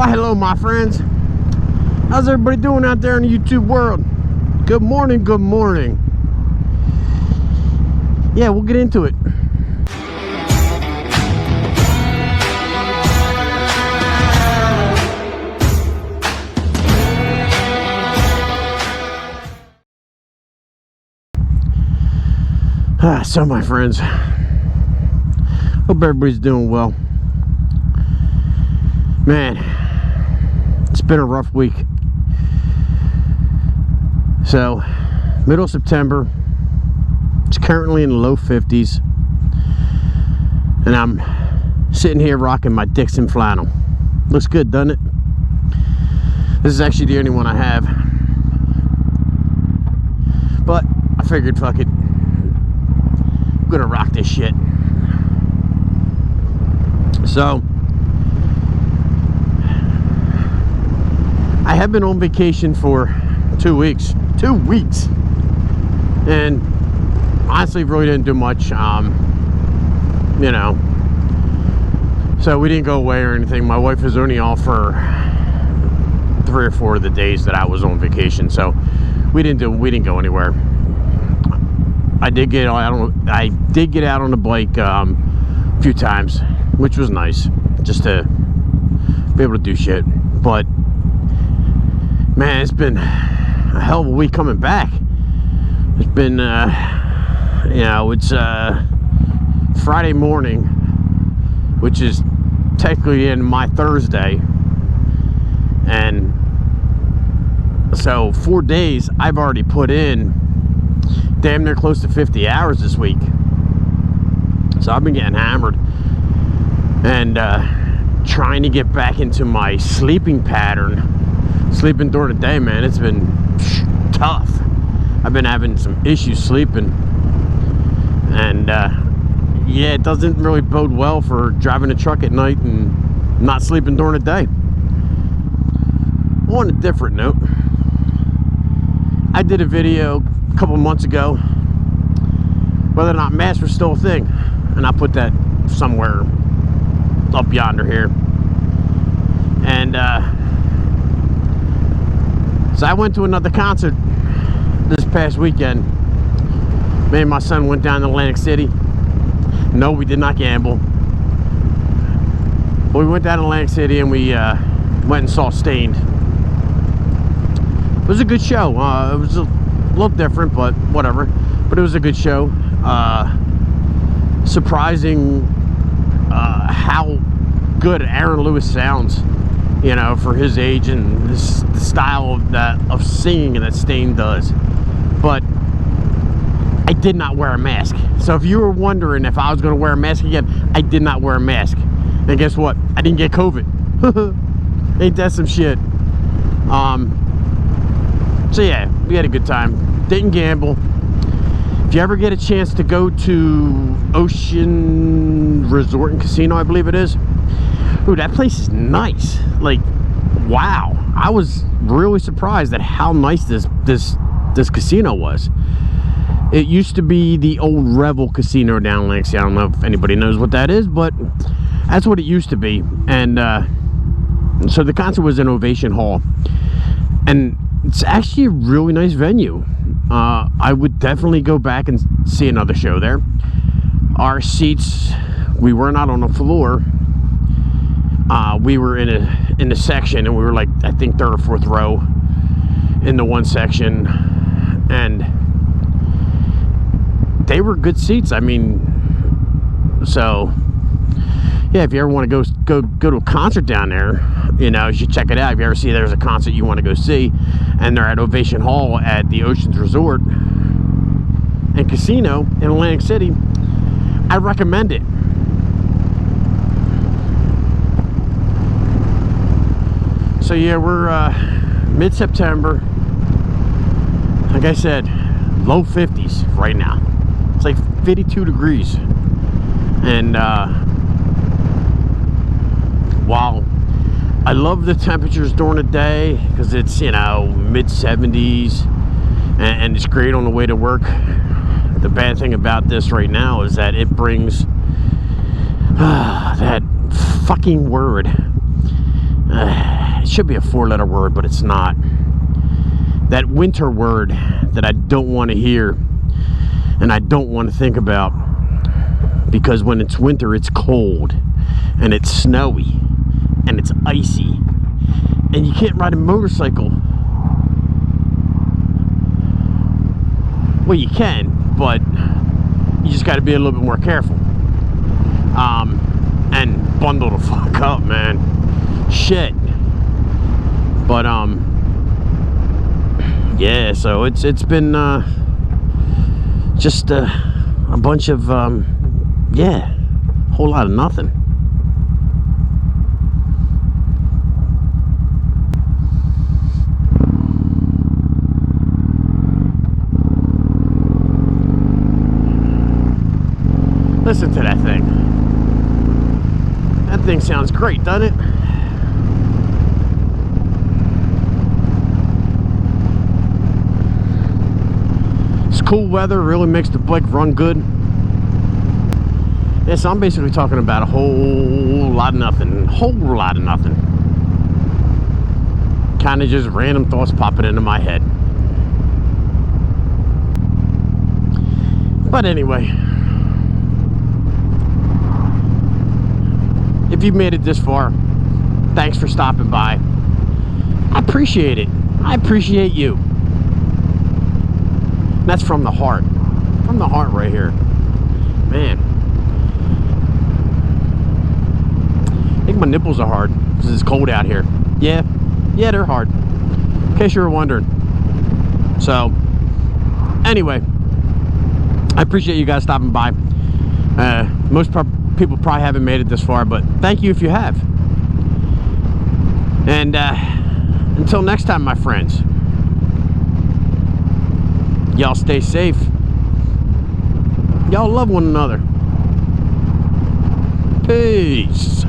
Why, hello, my friends. How's everybody doing out there in the YouTube world? Good morning, good morning. Yeah, we'll get into it. So, my friends, hope everybody's doing well. Man, it's been a rough week. So, middle of September, it's currently in the low 50s, and I'm sitting here rocking my Dixon flannel. Looks good, doesn't it? This is actually the only one I have, but I figured, fuck it, I'm gonna rock this shit. So, I have been on vacation for 2 weeks. 2 weeks! And honestly, really didn't do much, you know. So we didn't go away or anything. My wife was only off for 3 or 4 of the days that I was on vacation. So we didn't go anywhere. I did get out on the bike a few times, which was nice, just to be able to do shit. But man, it's been a hell of a week coming back. It's been, you know, it's Friday morning, which is technically in my Thursday, and so 4 days I've already put in damn near close to 50 hours this week. So I've been getting hammered and trying to get back into my sleeping pattern. Sleeping during the day, man, it's been tough. I've been having some issues sleeping, and yeah, it doesn't really bode well for driving a truck at night and not sleeping during the day. On a different note, I did a video a couple months ago whether or not masks were still a thing, and I put that somewhere up yonder here. And so I went to another concert this past weekend. Me and my son went down to Atlantic City. No, we did not gamble. But we went down to Atlantic City and we went and saw Stained. It was a good show. It was a little different, but whatever. But it was a good show. Surprising how good Aaron Lewis sounds, you know, for his age and the style of singing that Stained does. But I did not wear a mask. So if you were wondering if I was going to wear a mask again, I did not wear a mask. And guess what? I didn't get COVID. Ain't that some shit? So yeah, we had a good time. Didn't gamble. If you ever get a chance to go to Ocean Resort and Casino, I believe it is. Ooh, that place is nice. Like, wow. I was really surprised at how nice this casino was. It used to be the old Revel Casino down in Lansing. I don't know if anybody knows what that is, but that's what it used to be. And so the concert was in Ovation Hall, and it's actually a really nice venue. I would definitely go back and see another show there. Our seats, we were not on the floor. We were in a section, and we were like, I think 3rd or 4th row in the one section, and they were good seats. I mean, so yeah, if you ever want to go to a concert down there, you know, you should check it out. If you ever see there's a concert you want to go see, and they're at Ovation Hall at the Oceans Resort and Casino in Atlantic City, I recommend it. So yeah, we're mid-September. Like I said, low 50s right now. It's like 52 degrees. And while I love the temperatures during the day, because it's, you know, mid-70s and it's great on the way to work, the bad thing about this right now is that it brings that fucking word. It should be a 4-letter word, but it's not. That winter word that I don't want to hear and I don't want to think about, because when it's winter it's cold and it's snowy and it's icy and you can't ride a motorcycle. Well, you can, but you just got to be a little bit more careful and bundle the fuck up, man. Shit. But yeah, so it's been just a bunch of yeah, a whole lot of nothing. Listen to that thing. That thing sounds great, doesn't it? This cool weather really makes the bike run good. Yeah, so I'm basically talking about a whole lot of nothing. Whole lot of nothing. Kind of just random thoughts popping into my head. But anyway, if you've made it this far, thanks for stopping by. I appreciate it. I appreciate you. That's from the heart. From the heart right here. Man. I think my nipples are hard because it's cold out here. Yeah, they're hard. In case you were wondering. So, anyway, I appreciate you guys stopping by. Most people probably haven't made it this far, but thank you if you have. And until next time, my friends, y'all stay safe. Y'all love one another. Peace.